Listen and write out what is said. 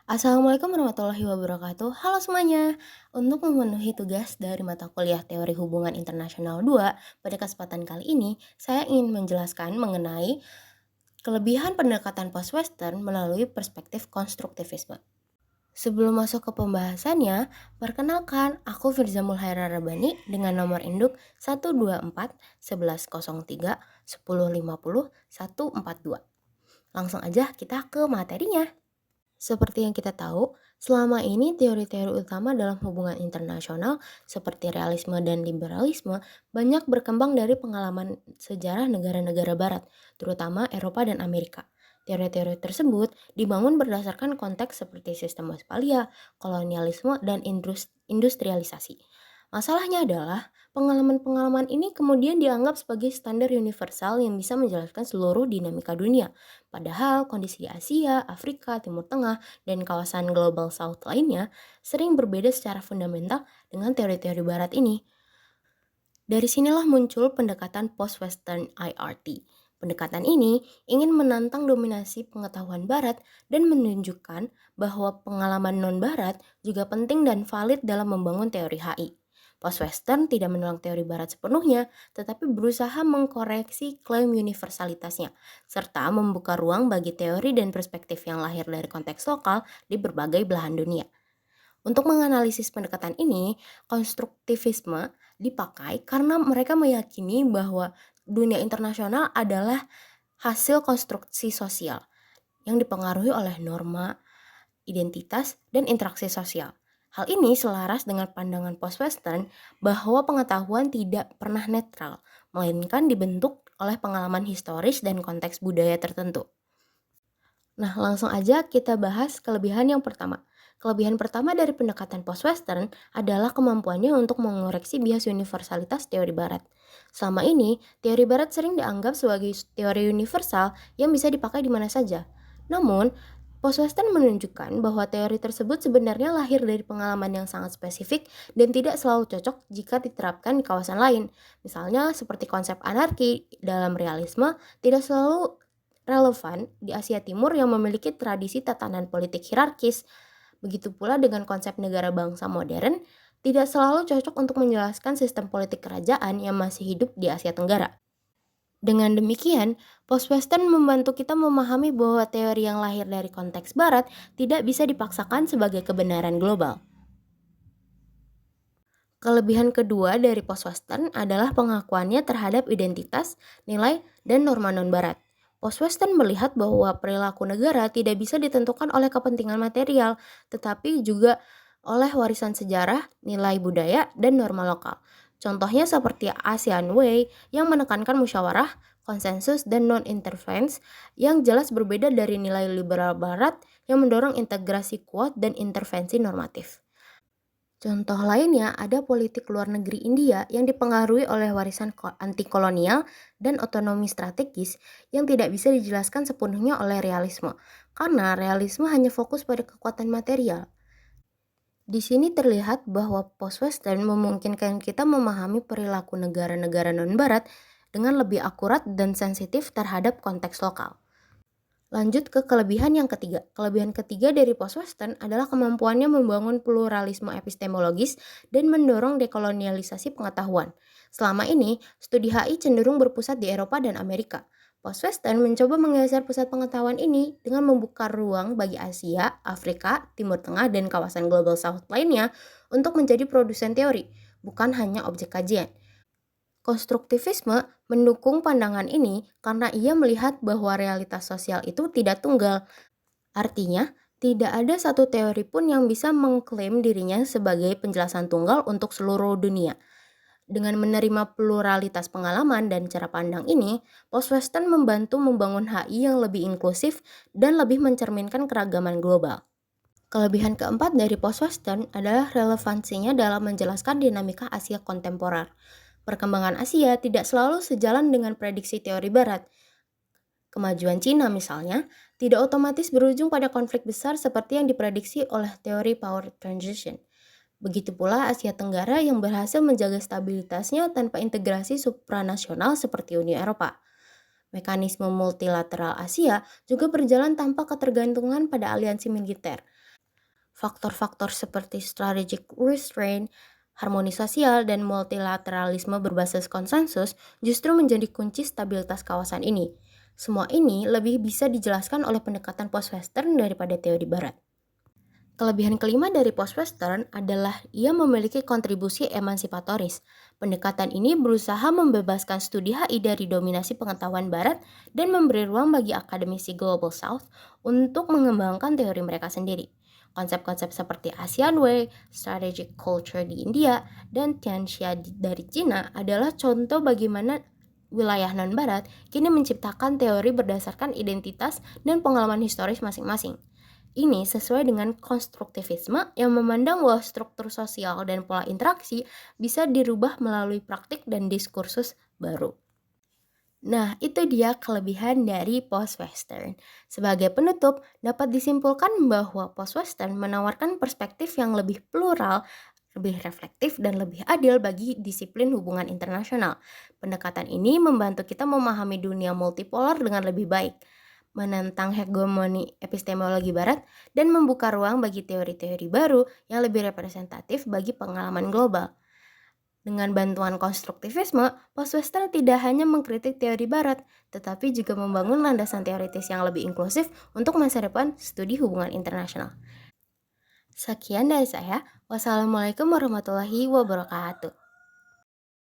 Assalamualaikum warahmatullahi wabarakatuh. Halo semuanya. Untuk memenuhi tugas dari mata kuliah Teori Hubungan Internasional 2, pada kesempatan kali ini saya ingin menjelaskan mengenai kelebihan pendekatan post-western melalui perspektif konstruktivisme. Sebelum masuk ke pembahasannya, perkenalkan aku Firza Mulhaira Rabbani dengan nomor induk 124 1103 1050 142. Langsung aja kita ke materinya. Seperti yang kita tahu, selama ini teori-teori utama dalam hubungan internasional seperti realisme dan liberalisme banyak berkembang dari pengalaman sejarah negara-negara barat, terutama Eropa dan Amerika. Teori-teori tersebut dibangun berdasarkan konteks seperti sistem Westphalia, kolonialisme, dan industrialisasi. Masalahnya adalah pengalaman-pengalaman ini kemudian dianggap sebagai standar universal yang bisa menjelaskan seluruh dinamika dunia. Padahal kondisi di Asia, Afrika, Timur Tengah, dan kawasan Global South lainnya sering berbeda secara fundamental dengan teori-teori barat ini. Dari sinilah muncul pendekatan post-Western IRT. Pendekatan ini ingin menantang dominasi pengetahuan barat dan menunjukkan bahwa pengalaman non-barat juga penting dan valid dalam membangun teori HI. Post-Western tidak menolak teori barat sepenuhnya, tetapi berusaha mengkoreksi klaim universalitasnya, serta membuka ruang bagi teori dan perspektif yang lahir dari konteks lokal di berbagai belahan dunia. Untuk menganalisis pendekatan ini, konstruktivisme dipakai karena mereka meyakini bahwa dunia internasional adalah hasil konstruksi sosial yang dipengaruhi oleh norma, identitas, dan interaksi sosial. Hal ini selaras dengan pandangan post-Western bahwa pengetahuan tidak pernah netral, melainkan dibentuk oleh pengalaman historis dan konteks budaya tertentu. Nah, langsung aja kita bahas kelebihan yang pertama. Kelebihan pertama dari pendekatan post-Western adalah kemampuannya untuk mengoreksi bias universalitas teori barat. Selama ini, teori barat sering dianggap sebagai teori universal yang bisa dipakai di mana saja. Namun, post-Western menunjukkan bahwa teori tersebut sebenarnya lahir dari pengalaman yang sangat spesifik dan tidak selalu cocok jika diterapkan di kawasan lain. Misalnya seperti konsep anarki dalam realisme tidak selalu relevan di Asia Timur yang memiliki tradisi tatanan politik hierarkis. Begitu pula dengan konsep negara bangsa modern, tidak selalu cocok untuk menjelaskan sistem politik kerajaan yang masih hidup di Asia Tenggara. Dengan demikian, post-Western membantu kita memahami bahwa teori yang lahir dari konteks barat tidak bisa dipaksakan sebagai kebenaran global. Kelebihan kedua dari post-Western adalah pengakuannya terhadap identitas, nilai, dan norma non-barat. Post-Western melihat bahwa perilaku negara tidak bisa ditentukan oleh kepentingan material, tetapi juga oleh warisan sejarah, nilai budaya, dan norma lokal. Contohnya seperti ASEAN Way yang menekankan musyawarah, konsensus, dan non-interference yang jelas berbeda dari nilai liberal barat yang mendorong integrasi kuat dan intervensi normatif. Contoh lainnya ada politik luar negeri India yang dipengaruhi oleh warisan anti-kolonial dan otonomi strategis yang tidak bisa dijelaskan sepenuhnya oleh realisme, karena realisme hanya fokus pada kekuatan material. Di sini terlihat bahwa post-Western memungkinkan kita memahami perilaku negara-negara non-barat dengan lebih akurat dan sensitif terhadap konteks lokal. Lanjut ke kelebihan yang ketiga. Kelebihan ketiga dari post-Western adalah kemampuannya membangun pluralisme epistemologis dan mendorong dekolonialisasi pengetahuan. Selama ini, studi HI cenderung berpusat di Eropa dan Amerika. Post-Western mencoba menggeser pusat pengetahuan ini dengan membuka ruang bagi Asia, Afrika, Timur Tengah, dan kawasan Global South lainnya untuk menjadi produsen teori, bukan hanya objek kajian. Konstruktivisme mendukung pandangan ini karena ia melihat bahwa realitas sosial itu tidak tunggal. Artinya, tidak ada satu teori pun yang bisa mengklaim dirinya sebagai penjelasan tunggal untuk seluruh dunia. Dengan menerima pluralitas pengalaman dan cara pandang ini, post-Western membantu membangun HI yang lebih inklusif dan lebih mencerminkan keragaman global. Kelebihan keempat dari post-Western adalah relevansinya dalam menjelaskan dinamika Asia kontemporer. Perkembangan Asia tidak selalu sejalan dengan prediksi teori Barat. Kemajuan Cina misalnya, tidak otomatis berujung pada konflik besar seperti yang diprediksi oleh teori power transition. Begitu pula Asia Tenggara yang berhasil menjaga stabilitasnya tanpa integrasi supranasional seperti Uni Eropa. Mekanisme multilateral Asia juga berjalan tanpa ketergantungan pada aliansi militer. Faktor-faktor seperti strategic restraint, harmoni sosial, dan multilateralisme berbasis konsensus justru menjadi kunci stabilitas kawasan ini. Semua ini lebih bisa dijelaskan oleh pendekatan post-Western daripada teori Barat. Kelebihan kelima dari post-Western adalah ia memiliki kontribusi emansipatoris. Pendekatan ini berusaha membebaskan studi HI dari dominasi pengetahuan Barat dan memberi ruang bagi akademisi Global South untuk mengembangkan teori mereka sendiri. Konsep-konsep seperti ASEAN Way, Strategic Culture di India, dan Tianxia dari Cina adalah contoh bagaimana wilayah non-Barat kini menciptakan teori berdasarkan identitas dan pengalaman historis masing-masing. Ini sesuai dengan konstruktivisme yang memandang bahwa struktur sosial dan pola interaksi bisa dirubah melalui praktik dan diskursus baru. Nah, itu dia kelebihan dari post-Western. Sebagai penutup, dapat disimpulkan bahwa post-Western menawarkan perspektif yang lebih plural, lebih reflektif, dan lebih adil bagi disiplin hubungan internasional. Pendekatan ini membantu kita memahami dunia multipolar dengan lebih baik, menentang hegemoni epistemologi barat, dan membuka ruang bagi teori-teori baru yang lebih representatif bagi pengalaman global. Dengan bantuan konstruktivisme, post-Western tidak hanya mengkritik teori barat, tetapi juga membangun landasan teoritis yang lebih inklusif untuk masa depan studi hubungan internasional. Sekian dari saya. Wassalamualaikum warahmatullahi wabarakatuh.